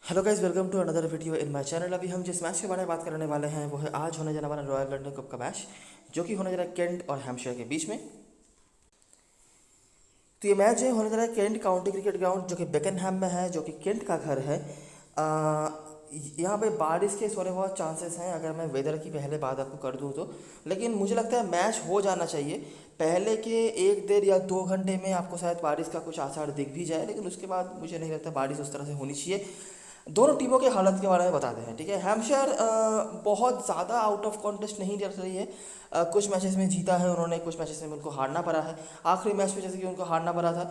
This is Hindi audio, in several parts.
Hello guys, welcome to another video in my channel. अभी हम जिस मैच के बारे में बात करने वाले हैं वो है आज होने जाने वाला रॉयल लंदन कप का मैच, जो कि होने जा रहा है केंट और हैम्पशायर के बीच में। तो ये मैच जो है होने जा रहा है केंट काउंटी क्रिकेट ग्राउंड, जो कि बेकनहैम में है, जो कि केंट का घर है। यहाँ पे बारिश के थोड़े बहुत चांसेस हैं अगर मैं वेदर की पहले बात आपको कर दूँ तो। लेकिन मुझे लगता है मैच हो जाना चाहिए। पहले के 1 1.5 या 2 घंटे में आपको शायद बारिश का कुछ आसार दिख भी जाए, लेकिन उसके बाद मुझे नहीं लगता बारिश उस तरह से होनी चाहिए। दोनों टीमों के हालत के बारे में बताते हैं, ठीक है। हैम्पशायर बहुत ज़्यादा आउट ऑफ कॉन्टेस्ट नहीं चल रही है। कुछ मैचेस में जीता है उन्होंने, कुछ मैचेस में उनको हारना पड़ा है। आखिरी मैच में जैसे कि उनको हारना पड़ा था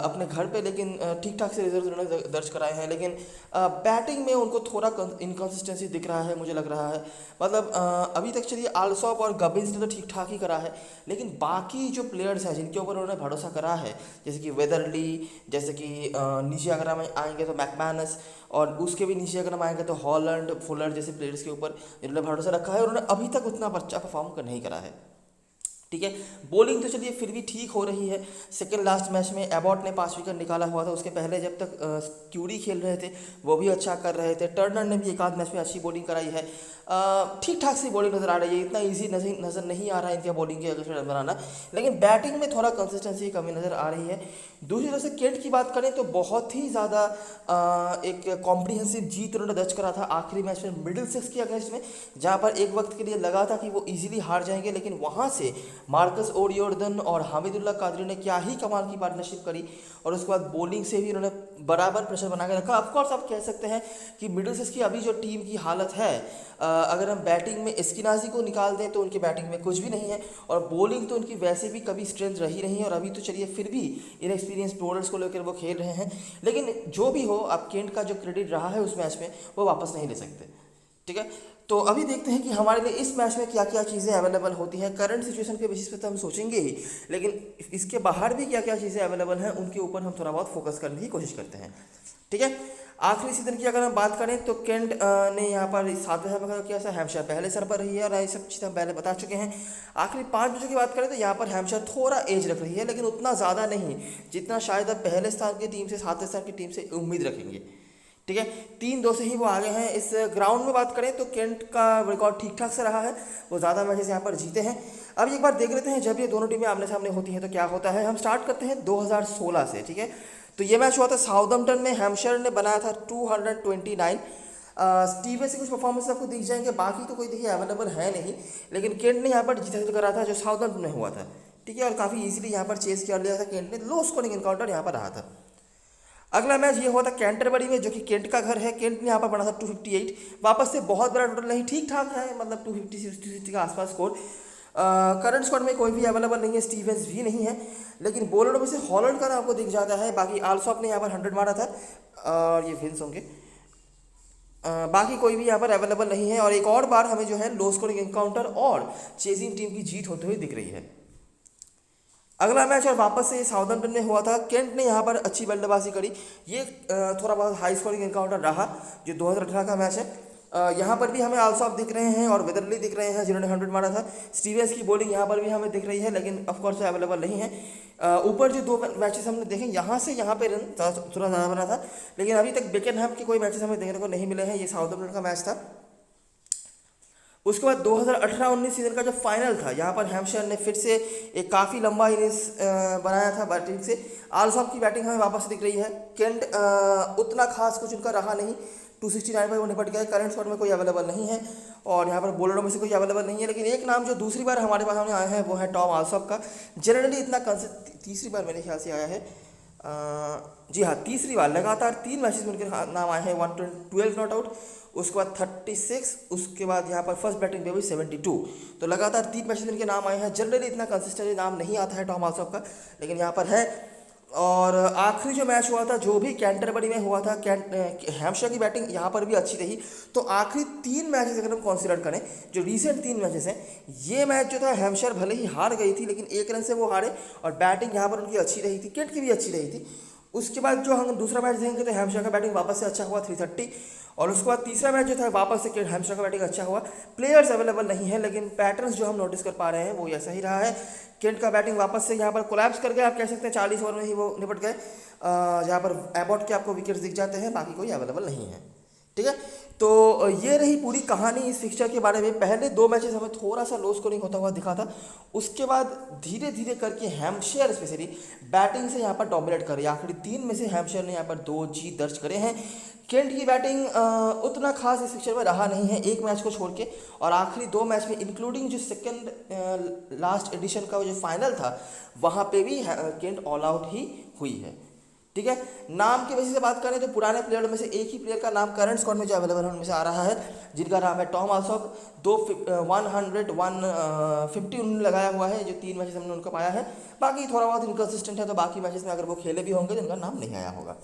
अपने घर पे, लेकिन ठीक ठाक से रिजल्ट उन्होंने दर्ज कराए हैं। लेकिन बैटिंग में उनको थोड़ा इनकन्सिस्टेंसी दिख रहा है, मुझे लग रहा है। मतलब अभी तक चलिए आल्सॉप और गबिन्स ने तो ठीक ठाक ही करा है, लेकिन बाकी जो प्लेयर्स हैं जिनके ऊपर उन्होंने भरोसा करा है, जैसे कि वेदरली, जैसे कि नीचे अगर हम आएंगे तो मैकमैनस, और उसके भी नीचे अगर हम आएंगे तो हॉलैंड, फुलर जैसे प्लेयर्स के ऊपर जिन्होंने भरोसा रखा है, उन्होंने अभी तक उतना अच्छा परफॉर्म कर नहीं करा है, ठीक है। बॉलिंग तो चलिए फिर भी ठीक हो रही है। सेकंड लास्ट मैच में एबॉट ने 5 विकेट निकाला हुआ था। उसके पहले जब तक क्यूरी खेल रहे थे वो भी अच्छा कर रहे थे। टर्नर ने भी एक आध मैच में अच्छी बॉलिंग कराई है। ठीक ठाक सी बॉलिंग नज़र आ रही है, इतना इजी नज़र नहीं आ रहा है इनका बॉलिंग के अगर रन बनाना, लेकिन बैटिंग में थोड़ा कंसिस्टेंसी की कमी नज़र आ रही है। दूसरी तरफ से केंट की बात करें तो बहुत ही ज़्यादा एक कॉम्प्रिहेंसिव जीत उन्होंने दर्ज करा था आखिरी मैच में मिडिल सिक्स के अगेंस्ट में, जहाँ पर एक वक्त के लिए लगा था कि वो इजीली हार जाएंगे, लेकिन वहाँ से मार्कस ओडियोर्दन और हामिदुल्लाह कादरी ने क्या ही कमाल की पार्टनरशिप करी, और उसके बाद बॉलिंग से भी उन्होंने बराबर प्रेशर बना के रखा। ऑफकोर्स आप कह सकते हैं कि मिडिल सिक्स की अभी जो टीम की हालत है, अगर हम बैटिंग में एस्किनाजी को निकाल दें तो उनकी बैटिंग में कुछ भी नहीं है, और बॉलिंग तो उनकी वैसे भी कभी स्ट्रेंथ रही नहीं है, और अभी तो चलिए फिर भी इनएक्सपीरियंस बॉलर्स को लेकर वो खेल रहे हैं। लेकिन जो भी हो, आप केंट का जो क्रेडिट रहा है उस मैच में वो वापस नहीं ले सकते, ठीक है। तो अभी देखते हैं कि हमारे लिए इस मैच में क्या क्या चीज़ें अवेलेबल होती हैं। करंट सिचुएशन के बेसिस पे तो हम सोचेंगे ही, लेकिन इसके बाहर भी क्या क्या चीज़ें अवेलेबल हैं उनके ऊपर हम थोड़ा बहुत फोकस करने की कोशिश करते हैं, ठीक है। आखिरी सीजन की अगर हम बात करें तो केंट ने यहाँ पर 7वें नंबर पर किया था, हैम्पशायर पहले सर पर रही है, और ये सब चीज़ें हम पहले बता चुके हैं। आखिरी 5 मैचों की बात करें तो यहाँ पर हैम्पशायर थोड़ा एज रख रही है, लेकिन उतना ज़्यादा नहीं जितना शायद अब पहले स्थान की टीम से 7वें स्थान की टीम से उम्मीद रखेंगे, ठीक है। 3-2 से ही वो आगे हैं। इस ग्राउंड में बात करें तो केंट का रिकॉर्ड ठीक ठाक से रहा है, वो ज़्यादा मैचेस यहाँ पर जीते हैं। अब एक बार देख लेते हैं जब ये दोनों टीमें आमने सामने होती हैं तो क्या होता है। हम स्टार्ट करते हैं 2016 से, ठीक है। तो ये मैच हुआ था साउथम्पटन में, हैम्पशायर ने बनाया था 229। स्टीवेंस से कुछ परफॉर्मेंस आपको दिख जाएंगे, बाकी तो कोई देखिए अवेलेबल है नहीं, लेकिन केंट ने यहाँ पर जीत करा था जो साउथम्पटन में हुआ था, ठीक है, और काफ़ी इजीली यहाँ पर चेस कर लिया था केंट ने। लो स्कोरिंग इनकाउंटर यहाँ पर रहा था। अगला मैच ये हुआ था कैंटरबरी में, जो कि केंट का घर है। केंट ने यहाँ पर बना था 258। वापस से बहुत बड़ा टोटल नहीं, ठीक ठाक है, मतलब 250 के आसपास स्कोर। करंट स्क्वाड में कोई भी अवेलेबल नहीं है, स्टीवेंस भी नहीं है, लेकिन बॉलरों में से हॉलैंड का नाम आपको दिख जाता है। बाकी आल्सॉप ने यहाँ पर 100 मारा था, और ये विंस होंगे। बाकी कोई भी यहाँ पर अवेलेबल नहीं है, और एक और बार हमें जो है लो स्कोरिंग एनकाउंटर और चेजिंग टीम की जीत होते हुए दिख रही है। अगला मैच और वापस से साउथम्पटन में हुआ था। केंट ने यहाँ पर अच्छी बल्लेबाजी करी। ये थोड़ा बहुत हाई स्कोरिंग एनकाउंटर रहा, जो 2018 का मैच है। यहाँ पर भी हमें आल्सॉप दिख रहे हैं और वेदरली दिख रहे हैं जिन्होंने 100 मारा था। स्टीवेंस की बॉलिंग यहाँ पर भी हमें दिख रही है, लेकिन ऑफकोर्स अवेलेबल नहीं है। ऊपर जो 2 मैचेस हमने देखे, यहाँ से यहाँ पे रन थोड़ा ज़्यादा बना था, लेकिन अभी तक बेकनहैम के कोई मैचेस हमें देखने को नहीं मिले हैं। ये साउथम्पटन का मैच था। उसके बाद 2018-19 सीजन का जो फाइनल था, यहाँ पर हैम्पशायर ने फिर से एक काफ़ी लंबा इनिंग्स बनाया था बैटिंग से। आल्सॉप की बैटिंग हमें वापस दिख रही है। केंट उतना खास कुछ उनका रहा नहीं, 269 पर वो निपट गए। करंट स्क्वाड में कोई अवेलेबल नहीं है, और यहाँ पर बॉलरों में से कोई अवेलेबल नहीं है, लेकिन एक नाम जो दूसरी बार हमारे पास सामने आया है वो है टॉम आल्सॉप का। जनरली इतना तीसरी बार मेरे ख्याल से आया है। जी हाँ, तीसरी बार लगातार 3 मैचेस में उनके नाम आए हैं। 112 नॉट आउट, उसके बाद 36, उसके बाद यहाँ पर फर्स्ट बैटिंग पे भी 72। तो लगातार 3 मैचेस में इनके नाम आए हैं। जनरली इतना कंसिस्टेंटली नाम नहीं आता है टॉम आल्सॉप का, लेकिन यहाँ पर है। और आखिरी जो मैच हुआ था जो भी कैंटरबरी में हुआ था, हैम्पशायर की बैटिंग यहाँ पर भी अच्छी रही। तो आखिरी 3 मैचेस अगर हम कंसीडर करें, जो रीसेंट 3 मैचेस हैं, ये मैच जो था हैम्पशायर भले ही हार गई थी, लेकिन 1 रन से वो हारे, और बैटिंग यहाँ पर उनकी अच्छी रही थी, केंट की भी अच्छी रही थी। उसके बाद जो हम दूसरा मैच देखेंगे तो हैम्पशायर का बैटिंग वापस से अच्छा हुआ 330। और उसके बाद तीसरा मैच जो था वापस से हैम्पशायर का बैटिंग अच्छा हुआ। प्लेयर्स अवेलेबल नहीं है लेकिन पैटर्न्स जो हम नोटिस कर पा रहे हैं वो ऐसा ही रहा है। केंट का बैटिंग वापस से यहाँ पर कोलैप्स कर गया, आप कह सकते हैं 40 ओवर में ही वो निपट गए, जहाँ पर एबॉट के आपको विकेट्स दिख जाते हैं, बाकी कोई अवेलेबल नहीं है। ठीक है, तो ये रही पूरी कहानी इस फिक्चर के बारे में। पहले 2 मैचेस हमें थोड़ा सा लो स्कोरिंग होता हुआ दिखा था, उसके बाद धीरे धीरे करके हैम्पशायर स्पेशली बैटिंग से यहाँ पर डोमिनेट कर रही है। आखिरी 3 में से हैम्पशायर ने यहाँ पर 2 जीत दर्ज करे हैं। केंट की बैटिंग उतना खास इस फिक्चर में रहा नहीं है, एक मैच को छोड़ के, और आखिरी 2 मैच में इंक्लूडिंग जो सेकेंड लास्ट एडिशन का जो फाइनल था वहाँ पे भी केंट ऑल आउट ही हुई है। ठीक है, नाम के वजह से बात करें तो पुराने प्लेयर में से एक ही प्लेयर का नाम करंट स्क्वाड में जो अवेलेबल है उनमें से आ रहा है, जिनका नाम है टॉम आल्सॉक। 150 उन्होंने लगाया हुआ है, जो 3 मैचेस हमने उनका पाया है। बाकी थोड़ा बहुत इनकन्सिस्टेंट है, तो बाकी मैचेस में अगर वो खेले भी होंगे तो उनका नाम नहीं आया होगा।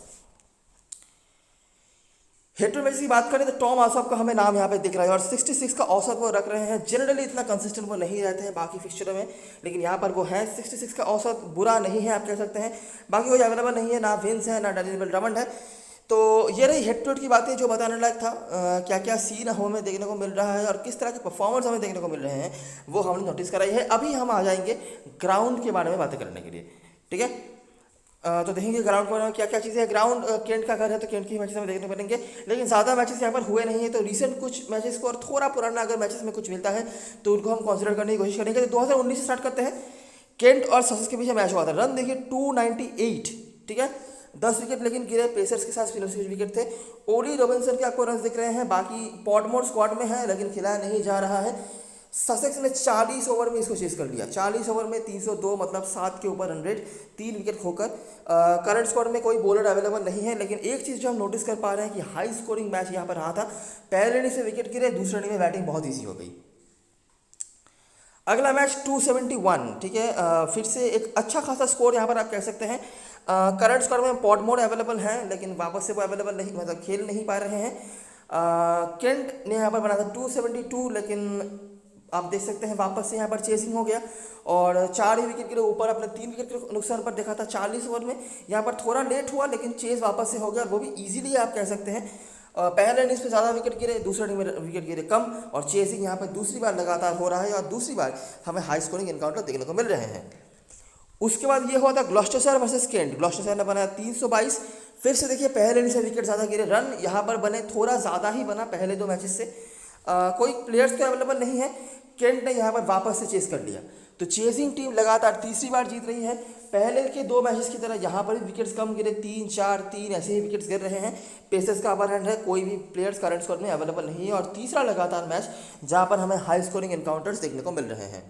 हेड टू मैच की बात करें तो टॉम आल्सॉक का हमें नाम यहाँ पे दिख रहा है और 66 का औसत वो रख रहे हैं। जनरली इतना कंसिस्टेंट वो नहीं रहते हैं बाकी फिक्चरों में, लेकिन यहाँ पर वो है। 66 का औसत बुरा नहीं है, आप कह सकते हैं। बाकी कोई अवेलेबल नहीं है, ना विंस है ना डैनियल ड्रमंड है। तो ये रही हेड टू हेड की बातें जो बताने लायक था। क्या क्या सीन हमें देखने को मिल रहा है और किस तरह के परफॉर्मेंस हमें देखने को मिल रहे हैं वो हमने नोटिस कराई है। अभी हम आ जाएंगे ग्राउंड के बारे में बातें करने के लिए। ठीक है, तो देखेंगे ग्राउंड पर क्या क्या चीज़ें हैं। ग्राउंड केंट का घर है तो केंट की मैचेस हमें देखने को मिलेंगे, लेकिन ज़्यादा मैचेस यहाँ पर हुए नहीं है। तो रिसेंट कुछ मैचेस को और थोड़ा पुराना अगर मैचेस में कुछ मिलता है तो उनको हम कंसिडर करने की कोशिश करेंगे। तो 2019 से स्टार्ट करते हैं। केंट और ससेक्स के बीच मैच हुआ था। रन देखिए 298, ठीक है, 10 विकेट लेकिन गिरे। पेसर्स के साथ स्पिनर्स के विकेट थे। ओली रॉबिन्सन के आपको रन दिख रहे हैं, बाकी पॉटमोर स्क्वाड में है लेकिन खिलाया नहीं जा रहा है। ससेक्स ने 40 ओवर में इसको चेस कर लिया। 40 ओवर में 302, मतलब 7 के ऊपर रन रेट, 3 विकेट खोकर। करंट स्क्वाड में कोई बॉलर अवेलेबल नहीं है, लेकिन एक चीज़ जो हम नोटिस कर पा रहे हैं कि हाई स्कोरिंग मैच यहाँ पर रहा था। पहले इनिंग से विकेट गिरे, दूसरे इनिंग में बैटिंग बहुत ईजी हो गई। अगला मैच 271, ठीक है, फिर से एक अच्छा खासा स्कोर यहाँ पर आप कह सकते हैं। करंट स्क्वाड में पॉटमोर अवेलेबल हैं लेकिन वापस से वो अवेलेबल नहीं, मतलब खेल नहीं पा रहे हैं। केंट ने यहाँ पर बना था 272, लेकिन आप देख सकते हैं वापस से यहाँ पर चेसिंग हो गया और 4 ही विकेट के ऊपर अपने 3 विकेट के नुकसान पर देखा था 40 ओवर में। यहाँ पर थोड़ा लेट हुआ लेकिन चेस वापस से हो गया और वो भी इजीली आप कह सकते हैं। पहले इनिंग्स में ज़्यादा विकेट गिरे, दूसरे इनिंग में विकेट गिरे कम, और चेसिंग यहाँ पर दूसरी बार लगातार हो रहा है और दूसरी बार हमें हाई स्कोरिंग एनकाउंटर देखने को मिल रहे हैं। उसके बाद ये हुआ था ग्लॉस्टरशायर वर्सेस केंट। ग्लॉस्टरशायर ने बनाया 322। फिर से देखिए पहले इनिंग से विकेट ज़्यादा गिरे, रन यहाँ पर बने थोड़ा ज़्यादा ही बना पहले 2 मैचेस से। कोई प्लेयर्स तो अवेलेबल नहीं है। केंट ने यहाँ पर वापस से चेस कर लिया, तो चेसिंग टीम लगातार तीसरी बार जीत रही है। पहले के 2 मैचेस की तरह यहाँ पर भी विकेट्स कम गिरे, 3, 4, 3 ऐसे ही विकेट्स गिर रहे हैं। पेसर्स का अपर हैंड है, कोई भी प्लेयर्स करंट स्कोर में अवेलेबल नहीं है। और तीसरा लगातार मैच जहाँ पर हमें हाई स्कोरिंग एनकाउंटर्स देखने को मिल रहे हैं।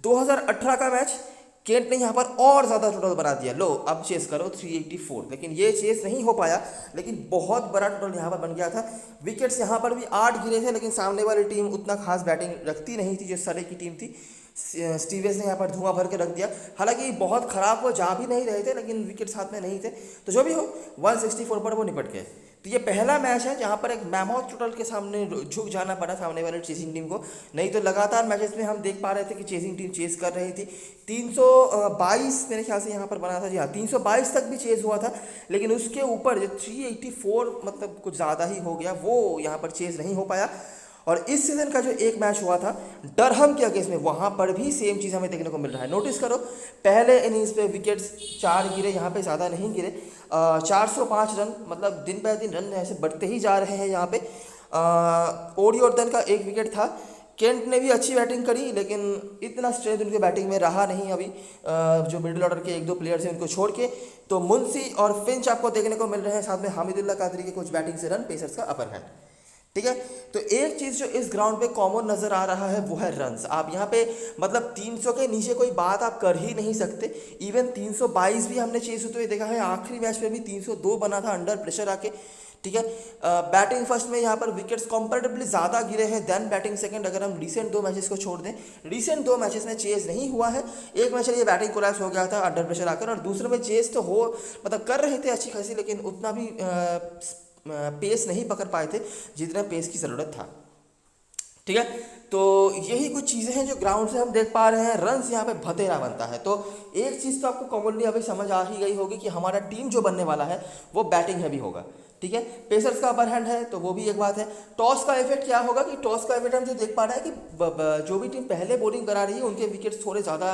2018 का मैच, केंट ने यहाँ पर और ज़्यादा टोटल बना दिया। लो अब चेस करो 384, लेकिन ये चेस नहीं हो पाया, लेकिन बहुत बड़ा टोटल यहाँ पर बन गया था। विकेट्स यहाँ पर भी 8 गिरे थे, लेकिन सामने वाली टीम उतना खास बैटिंग रखती नहीं थी जो सरे की टीम थी। स्टीवेंस ने यहाँ पर धुआं भर के रख दिया। हालांकि बहुत ख़राब वो जा भी नहीं रहे थे, लेकिन विकेट्स हाथ में नहीं थे, तो जो भी हो 164 पर वो निपट गए। तो ये पहला मैच है जहाँ पर एक मैमोथ टोटल के सामने झुक जाना पड़ा सामने वाली चेसिंग टीम को। नहीं तो लगातार मैचेस में हम देख पा रहे थे कि चेसिंग टीम चेस कर रही थी। 322 मेरे ख्याल से यहाँ पर बना था, जी हाँ 322 तक भी चेस हुआ था, लेकिन उसके ऊपर जो 384 मतलब कुछ ज़्यादा ही हो गया, वो यहाँ पर चेस नहीं हो पाया। और इस सीजन का जो एक मैच हुआ था डरहम के अगेंस्ट में, वहाँ पर भी सेम चीज़ हमें देखने को मिल रहा है। नोटिस करो पहले इनिंग्स पे विकेट्स 4 गिरे, यहाँ पे ज़्यादा नहीं गिरे। 405 रन, मतलब दिन ब दिन रन ऐसे बढ़ते ही जा रहे हैं यहाँ पे। ओडी ऑर्डन का 1 विकेट था। केंट ने भी अच्छी बैटिंग करी, लेकिन इतना स्ट्रेंथ उनके बैटिंग में रहा नहीं अभी। जो मिडिल ऑर्डर के 1-2 प्लेयर्स हैं उनको छोड़ के, तो मुंशी और फिंच आपको देखने को मिल रहे हैं, साथ में हामिदुल्ला कादरी के कुछ बैटिंग से रन, पेसर्स का अपर हैंड। ठीक है, तो एक चीज़ जो इस ग्राउंड पे कॉमन नज़र आ रहा है वो है रन्स। आप यहाँ पे मतलब 300 के नीचे कोई बात आप कर ही नहीं सकते। इवन 322 भी हमने चेस होते हुए देखा है। आखिरी मैच में भी 302 बना था अंडर प्रेशर आके। ठीक है, बैटिंग फर्स्ट में यहाँ पर विकेट्स कंपैरेटिवली ज़्यादा गिरे हैं देन बैटिंग सेकंड। अगर हम रिसेंट 2 मैचेस को छोड़ दें, रिसेंट 2 मैचेस में चेस नहीं हुआ है। एक मैच ये बैटिंग कोलैप्स हो गया था अंडर प्रेशर आकर, और दूसरे में चेस तो हो मतलब कर रहे थे अच्छी खासी, लेकिन उतना भी पेस नहीं पकड़ पाए थे जितना पेस की ज़रूरत था। ठीक है। तो यही कुछ चीज़ें हैं जो ग्राउंड से हम देख पा रहे हैं। रन्स यहाँ पे भतेरा बनता है। तो एक चीज़ तो आपको कॉमनली अभी समझ आ ही गई होगी कि हमारा टीम जो बनने वाला है वो बैटिंग हैवी होगा। ठीक है, पेसर्स का अपर हैंड है तो वो भी एक बात है। टॉस का इफेक्ट क्या होगा कि टॉस का इफेक्ट हम जो देख पा रहे हैं कि जो भी टीम पहले बॉलिंग करा रही है उनके विकेट्स थोड़े ज़्यादा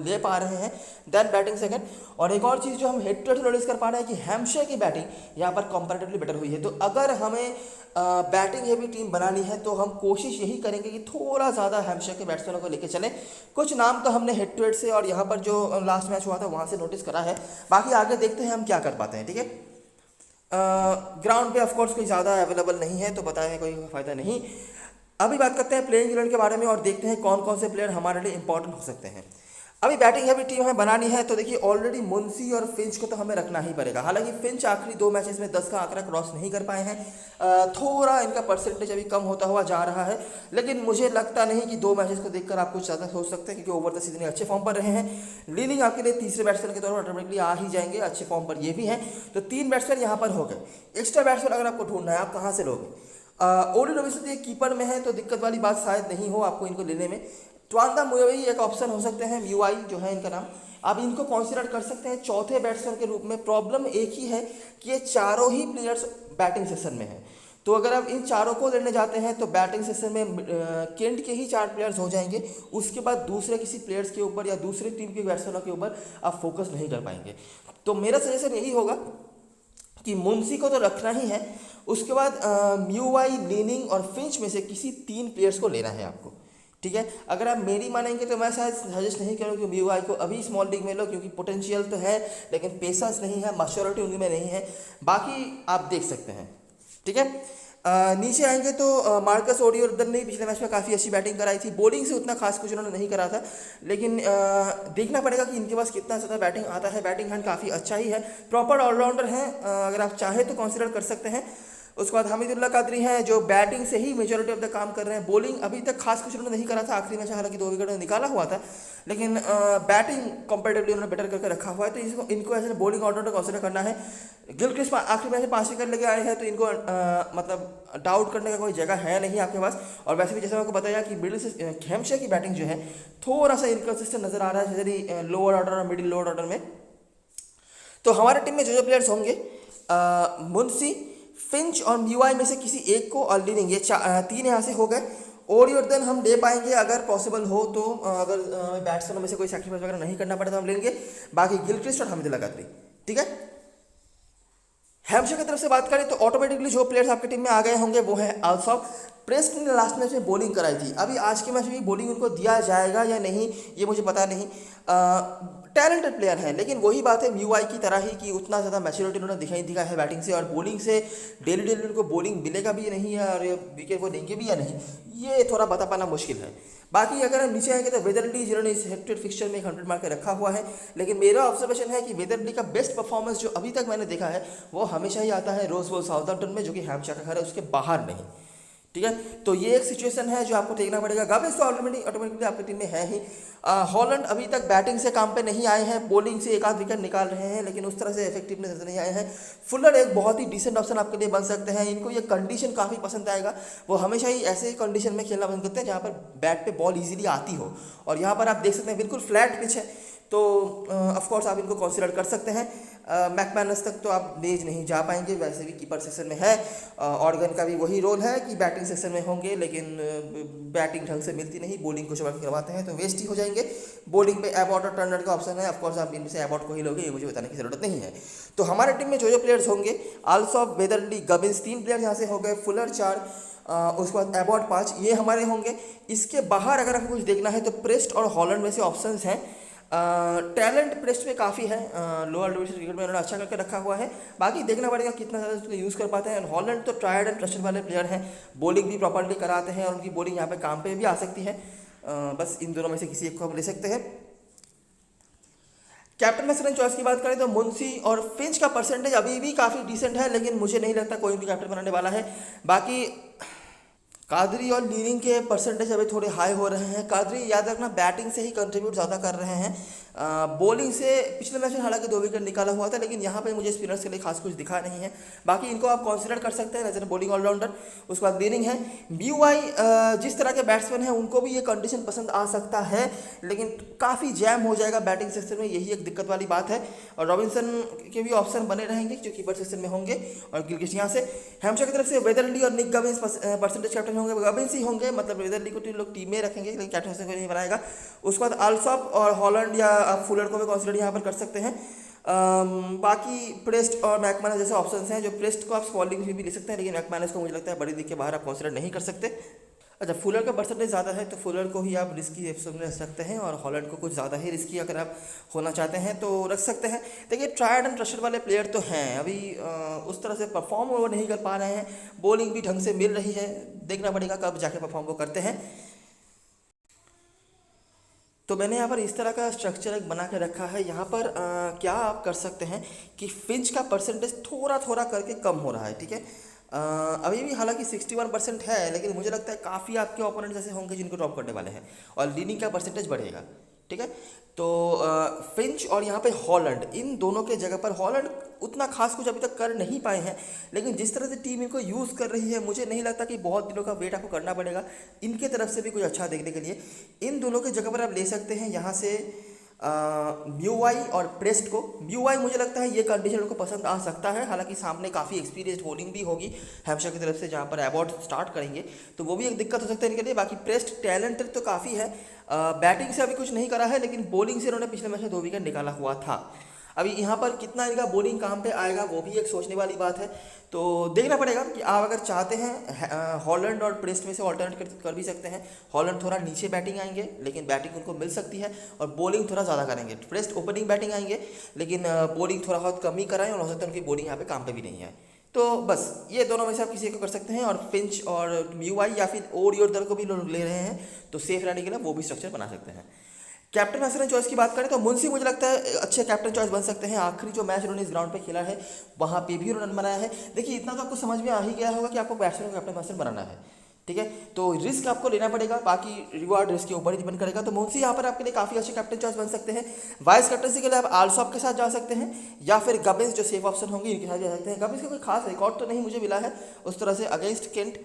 ले पा रहे हैं देन बैटिंग सेकंड। और एक और चीज़ जो हम हेड टू हेड नोटिस कर पा रहे हैं कि हैम्पशायर की बैटिंग यहाँ पर कंपैरेटिवली बेटर हुई है। तो अगर हमें बैटिंग हेवी टीम बनानी है तो हम कोशिश यही करेंगे कि थोड़ा ज़्यादा हैम्पशायर के बैट्समैनों को लेके चलें। कुछ नाम तो हमने हेड टू हेड से और यहाँ पर जो लास्ट मैच हुआ था वहाँ से नोटिस करा है, बाकी आगे देखते हैं हम क्या कर पाते हैं। ठीक है, ग्राउंड पे ऑफकोर्स कोई ज़्यादा अवेलेबल नहीं है तो बताने कोई फ़ायदा नहीं। अभी बात करते हैं प्लेइंग 11 के बारे में और देखते हैं कौन कौन से प्लेयर हमारे लिए इंपॉर्टेंट हो सकते हैं। अभी बैटिंग हैवी टीम हमें बनानी है तो देखिए ऑलरेडी मुंशी और फिंच को तो हमें रखना ही पड़ेगा। हालांकि फिंच आखिरी 2 मैचेस में 10 का आंकड़ा क्रॉस नहीं कर पाए हैं, थोड़ा इनका परसेंटेज अभी कम होता हुआ जा रहा है, लेकिन मुझे लगता नहीं कि 2 मैचेस को देखकर आप कुछ ज़्यादा सोच सकते हैं क्योंकि ओवर द सीजन अच्छे फॉर्म पर रहे हैं। लीनिंग आपके लिए तीसरे बैट्समैन के तौर पर ऑटोमेटिकली आ ही जाएंगे, अच्छे फॉर्म पर ये भी हैं। तो 3 बैट्समैन यहाँ पर हो गए। एक्स्ट्रा बैट्समैन अगर आपको ढूंढना है आप कहाँ से लोगे? ओडी रविंद्र ये कीपर में है तो दिक्कत वाली बात शायद नहीं हो आपको इनको लेने में। ट्वांदा मुयवी एक ऑप्शन हो सकते हैं, यूआई जो है इनका नाम, आप इनको कंसीडर कर सकते हैं चौथे बैट्समैन के रूप में। प्रॉब्लम एक ही है कि ये चारों ही प्लेयर्स बैटिंग सेशन में हैं, तो अगर आप इन चारों को लेने जाते हैं तो बैटिंग सेशन में केंट के ही 4 प्लेयर्स हो जाएंगे। उसके बाद दूसरे किसी प्लेयर्स के ऊपर या दूसरे टीम के बैट्समैनों के ऊपर आप फोकस नहीं कर पाएंगे। तो मेरा सजेशन यही होगा कि मुंशी को तो रखना ही है, उसके बाद म्यूवाई, लीनिंग और फिंच में से किसी 3 प्लेयर्स को लेना है आपको। ठीक है, अगर आप मेरी मानेंगे तो मैं शायद सजेस्ट नहीं करूँ कि म्यूवाई को अभी स्मॉल लीग में लो, क्योंकि पोटेंशियल तो है लेकिन पेशेंस नहीं है, मैच्योरिटी उनमें नहीं है। बाकी आप देख सकते हैं। ठीक है, नीचे आएंगे तो मार्कस ओडियोर्दन ने पिछले मैच में काफ़ी अच्छी बैटिंग कराई थी। बॉलिंग से उतना खास कुछ उन्होंने नहीं करा था, लेकिन देखना पड़ेगा कि इनके पास कितना ज़्यादा बैटिंग आता है। बैटिंग हैंड काफ़ी अच्छा ही है, प्रॉपर ऑलराउंडर हैं, अगर आप चाहें तो कंसिडर कर सकते हैं। उसके बाद हमीदुल्लाह कादरी हैं जो बैटिंग से ही मेजॉरिटी ऑफ द काम कर रहे हैं। बॉलिंग अभी तक खास कुछ उन्होंने नहीं करा था, आखिरी मैच हालांकि 2 विकेट निकाला हुआ था, लेकिन बैटिंग कंपेरेटिवली उन्होंने बेटर करके रखा हुआ है। तो इनको ऐसे बॉलिंग ऑलराउंडर कंसिडर करना है। गिलक्रिस्ट आखिरी मैच में 5 विकेट लेके आए हैं तो इनको मतलब डाउट करने का कोई जगह है नहीं आपके पास। और वैसे भी जैसे आपको बताया कि मिडिल से हैम्पशायर की बैटिंग जो है थोड़ा सा इनकन्सिस्टेंट नजर आ रहा है, जैसे लोअर ऑर्डर और मिडिल लोअर ऑर्डर में। तो हमारे टीम में जो प्लेयर्स होंगे, मुंशी, फिंच और म्यूआई में से किसी एक को, और लीनिंग, ये 3 यहाँ से हो गए। ओडियोर्दन हम ले पाएंगे अगर पॉसिबल हो तो, अगर बैट्समैनों में से कोई सैक्रिफाइस वगैरह नहीं करना पड़े तो हम लेंगे। बाकी गिलक्रिस्ट और हमीदुल्लाह कादरी। ठीक है, हैम्पशायर की तरफ से बात करें तो ऑटोमेटिकली जो प्लेयर्स आपकी टीम में आ गए होंगे वो है आल्सॉफ। प्रेस्टन ने लास्ट मैच में बॉलिंग कराई थी, अभी आज के मैच में बॉलिंग उनको दिया जाएगा या नहीं ये मुझे पता नहीं। टैलेंटेड प्लेयर है, लेकिन वही बात है म्यूआई की तरह ही कि उतना ज़्यादा मैच्योरिटी उन्होंने दिखाई दिखा है बैटिंग से, और बॉलिंग से डेली डेली उनको बॉलिंग मिलेगा भी नहीं है और विकेट वो देंगे भी या नहीं, ये थोड़ा बता पाना मुश्किल है। बाकी अगर हम नीचे आएंगे तो वेदरली जिन्होंने इस हेक्टेड फिक्सचर में 100 मार के रखा हुआ है, लेकिन मेरा ऑब्जर्वेशन है कि वेदरली का बेस्ट परफॉर्मेंस जो अभी तक मैंने देखा है वो हमेशा ही आता है रोज बोल साउथहैम्पटन में, जो कि हैम्पशायर का घर है, उसके बाहर नहीं। ठीक है, तो ये एक सिचुएशन है जो आपको देखना पड़ेगा। गविंस तो ऑटोमेटिकली आपकी टीम में है ही। हॉलैंड अभी तक बैटिंग से काम पे नहीं आए हैं, बॉलिंग से 1 आध विकेट निकाल रहे हैं, लेकिन उस तरह से इफेक्टिवनेस नजर नहीं आए हैं। फुलर एक बहुत ही डिसेंट ऑप्शन आपके लिए बन सकते हैं, इनको ये कंडीशन काफ़ी पसंद आएगा। वो हमेशा ही ऐसे कंडीशन में खेलना पसंद करते हैं जहाँ पर बैट पे बॉल ईजिली आती हो, और यहाँ पर आप देख सकते हैं बिल्कुल फ्लैट पिच है, तो ऑफकोर्स आप इनको कंसिडर कर सकते हैं। मैकमैनस तक तो आप लेज नहीं जा पाएंगे, वैसे भी कीपर सेक्शन में है। ऑर्गन का भी वही रोल है कि बैटिंग सेक्शन में होंगे, लेकिन बैटिंग ढंग से मिलती नहीं, बॉलिंग को चबा करवाते हैं तो वेस्ट ही हो जाएंगे। बॉलिंग पे एबॉट और टर्नर का ऑप्शन है, ऑफकोर्स आप इनमें से एबॉट को ही लोगे, ये मुझे बताने की जरूरत नहीं है। तो हमारे टीम में जो प्लेयर्स होंगे, आल्सॉफ, वेदरली, गविंस 3 प्लेयर यहाँ से हो गए, फुलर 4, उसके बाद एबॉट 5, ये हमारे होंगे। इसके बाहर अगर आपको कुछ देखना है तो प्रेस्ट और हॉलैंड में से ऑप्शंस हैं। टैलेंट प्रेस्ट में काफ़ी है, लोअर डिवीजन क्रिकेट में उन्होंने अच्छा करके रखा हुआ है, बाकी देखना पड़ेगा कितना ज़्यादा उसको यूज़ कर पाते हैं। हॉलैंड तो ट्राइड एंड ट्रस्टेड वाले प्लेयर हैं, बॉलिंग भी प्रॉपर्ली कराते हैं और उनकी बॉलिंग यहाँ पे काम पे भी आ सकती है। बस इन दोनों में से किसी एक को हम ले सकते हैं। कैप्टन में सेकंड चॉइस की बात करें तो मुंशी और फिंच का परसेंटेज अभी भी काफ़ी डिसेंट है, लेकिन मुझे नहीं लगता कोई भी कैप्टन बनाने वाला है। बाकी कादरी और लीनिंग के परसेंटेज अभी थोड़े हाई हो रहे हैं। कादरी याद रखना बैटिंग से ही कंट्रीब्यूट ज़्यादा कर रहे हैं, बॉलिंग से पिछले मैच में हालांकि 2 विकेट निकाला हुआ था, लेकिन यहाँ पे मुझे स्पिनर्स के लिए खास कुछ दिखा नहीं है। बाकी इनको आप कंसिडर कर सकते हैं एज ए बॉलिंग ऑलराउंडर। उसके बाद ग्रीनिंग है BUI, जिस तरह के बैट्समैन हैं उनको भी ये कंडीशन पसंद आ सकता है, लेकिन काफ़ी जैम हो जाएगा बैटिंग सेक्शन में, यही एक दिक्कत वाली बात है। और रॉबिन्सन के भी ऑप्शन बने रहेंगे जो कीपर सेक्शन में होंगे। और गिलक्रिस्ट यहाँ से हैम्पशायर की तरफ से वेदरली और निक गविंस परसेंटेज कैप्टन होंगे, गविंस ही होंगे, मतलब वेदरली को लोग टीम में रखेंगे लेकिन कैप्टन से कोई नहीं बनाएगा। उसके बाद अल्सॉप और हॉलैंड या फुलर को भी कंसिडर यहाँ पर कर सकते हैं। बाकी प्रेस्ट और मैकमैनस जैसे ऑप्शंस हैं, जो प्रेस्ट को आप स्पॉलिंग में भी ले सकते हैं, लेकिन मैकमैनस को मुझे लगता है बड़ी लीग के बाहर आप कंसिडर नहीं कर सकते। अच्छा, फुलर का परसेंटेज ज़्यादा है तो फुलर को ही आप रिस्की ऑप्शन में रख सकते हैं, और हॉलैंड को कुछ ज़्यादा ही रिस्की अगर आप होना चाहते हैं तो रख सकते हैं। देखिए ट्राइड एंड ट्रस्टेड वाले प्लेयर तो हैं, अभी उस तरह से परफॉर्म वो नहीं कर पा रहे हैं, बॉलिंग भी ढंग से मिल रही है, देखना पड़ेगा कब जाके परफॉर्म वो करते हैं। तो मैंने यहाँ पर इस तरह का स्ट्रक्चर एक बना के रखा है। यहाँ पर क्या आप कर सकते हैं कि फिंच का परसेंटेज थोड़ा थोड़ा करके कम हो रहा है, ठीक है। अभी भी हालांकि 61% है, लेकिन मुझे लगता है काफ़ी आपके ओपोनेंट जैसे होंगे जिनको ड्रॉप करने वाले हैं, और लीनिंग का परसेंटेज बढ़ेगा, ठीक है। तो फिंच और यहाँ पे हॉलैंड, इन दोनों के जगह पर हॉलैंड उतना खास कुछ अभी तक कर नहीं पाए हैं, लेकिन जिस तरह से टीम इनको यूज़ कर रही है मुझे नहीं लगता कि बहुत दिनों का वेट आपको करना पड़ेगा इनके तरफ से भी कुछ अच्छा देखने के लिए। इन दोनों के जगह पर आप ले सकते हैं यहाँ से BUI और प्रेस्ट को। BUI मुझे लगता है ये कंडीशन उनको पसंद आ सकता है, हालांकि सामने काफ़ी एक्सपीरियंस बॉलिंग भी होगी हैम्पशायर की तरफ से, जहाँ पर एबॉट स्टार्ट करेंगे तो वो भी एक दिक्कत हो सकता है इनके लिए। बाकी प्रेस्ट टैलेंटेड तो काफ़ी है, बैटिंग से अभी कुछ नहीं करा है, लेकिन बॉलिंग से इन्होंने पिछले मैच में 2 विकेट निकाला हुआ था। अभी यहाँ पर कितना इनका बॉलिंग काम पे आएगा वो भी एक सोचने वाली बात है, तो देखना पड़ेगा कि आप अगर चाहते हैं हॉलैंड और प्रेस्ट में से ऑल्टरनेट कर भी सकते हैं। हॉलैंड थोड़ा नीचे बैटिंग आएंगे, लेकिन बैटिंग उनको मिल सकती है, और बॉलिंग थोड़ा ज़्यादा करेंगे। प्रेस्ट ओपनिंग बैटिंग आएंगे, लेकिन बॉलिंग थोड़ा बहुत कम ही कराएं, और हो सकता है उनकी बॉलिंग यहाँ पे काम पे भी नहीं है। तो बस ये दोनों में से आप किसी को कर सकते हैं, और फिंच और BUI या फिर और दल को भी लोग ले रहे हैं तो सेफ रहने के लिए वो भी स्ट्रक्चर बना सकते हैं। कैप्टन मैसेंजर चॉइस की बात करें तो मुंशी मुझे लगता है अच्छे कैप्टन चॉइस बन सकते हैं। आखिरी जो मैच उन्होंने इस ग्राउंड पे खेला है वहाँ पे भी उन्होंने बनाया है। देखिए इतना तो आपको समझ में आ ही गया होगा कि आपको बैट्समैन को कैप्टन मैसेंजर बनाना है, ठीक है। तो रिस्क आपको लेना पड़ेगा, बाकी रिवार्ड रिस्क के ऊपर ही डिपेंड करेगा। तो मुंशी यहाँ पर आपके लिए काफ़ी अच्छे कैप्टन चॉइस बन सकते हैं। वाइस कैप्टनसी के लिए आप आल्सॉप के साथ जा सकते हैं, या फिर गबिंस जो सेफ ऑप्शन होंगे इनके साथ जा सकते हैं। गबिंस का कोई खास रिकॉर्ड तो नहीं मुझे मिला है उस तरह से अगेंस्ट केंट,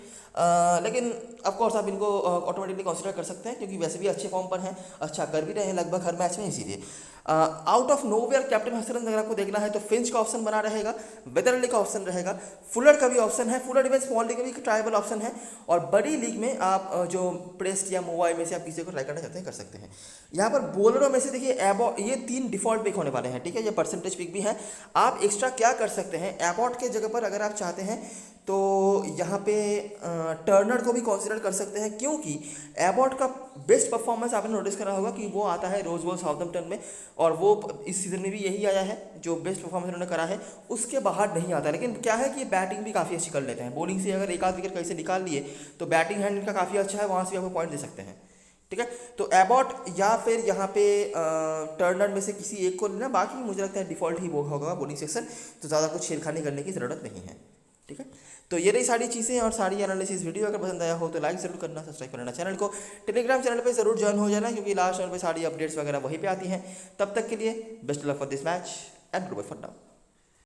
लेकिन ऑफकोर्स आप इनको ऑटोमेटिकली कंसिडर कर सकते हैं, क्योंकि वैसे भी अच्छे फॉर्म पर हैं, अच्छा कर भी रहे हैं लगभग हर मैच में, इसीलिए। Out of nowhere captain messenger अगर आपको देखना है तो फिंच का ऑप्शन बना रहेगा, वेदरली का ऑप्शन रहेगा, फुलर का भी ऑप्शन है, फुलर इवन स्मॉल लीग में भी ट्रायबल ऑप्शन है, और बड़ी लीग में आप जो प्रेस्ट या मोबाइल में से आप किसी को ट्राई करना चाहते हैं कर सकते हैं। यहाँ पर बॉलरों में से देखिए एबॉट, ये 3 डिफॉल्ट पिक होने वाले हैं, ठीक है, ये परसेंटेज पिक भी हैं। आप एक्स्ट्रा क्या कर सकते हैं, एबॉट के जगह पर अगर आप चाहते हैं तो यहाँ पे टर्नर को भी कंसिडर कर सकते हैं, क्योंकि एबॉट का बेस्ट परफॉर्मेंस आपने नोटिस करा होगा कि वो आता है रोज बॉल साउथहैम्पटन में, और वो इस सीज़न में भी यही आया है जो बेस्ट परफॉर्मेंस उन्होंने करा है, उसके बाहर नहीं आता। लेकिन क्या है कि बैटिंग भी काफ़ी अच्छी कर लेते हैं, बॉलिंग से अगर एक आध विकेट कहीं से निकाल लिए तो बैटिंग हैंड इनका काफ़ी अच्छा है, वहाँ से भी आपको पॉइंट दे सकते हैं, ठीक है। तो एबॉट या फिर यहाँ पे टर्नर में से किसी एक को लेना, बाकी मुझे लगता है डिफॉल्ट ही वो होगा बॉलिंग सेक्शन, तो ज़्यादा कुछ छेड़खानी करने की ज़रूरत नहीं है, ठीक है। तो ये रही सारी चीज़ें और सारी एनालिसिस। वीडियो अगर पसंद आया हो तो लाइक ज़रूर करना, सब्सक्राइब करना चैनल को, टेलीग्राम चैनल पे ज़रूर ज्वाइन हो जाना, क्योंकि लास्ट टाइम पे सारी अपडेट्स वगैरह वहीं पे आती हैं। तब तक के लिए best luck for this match and goodbye for now.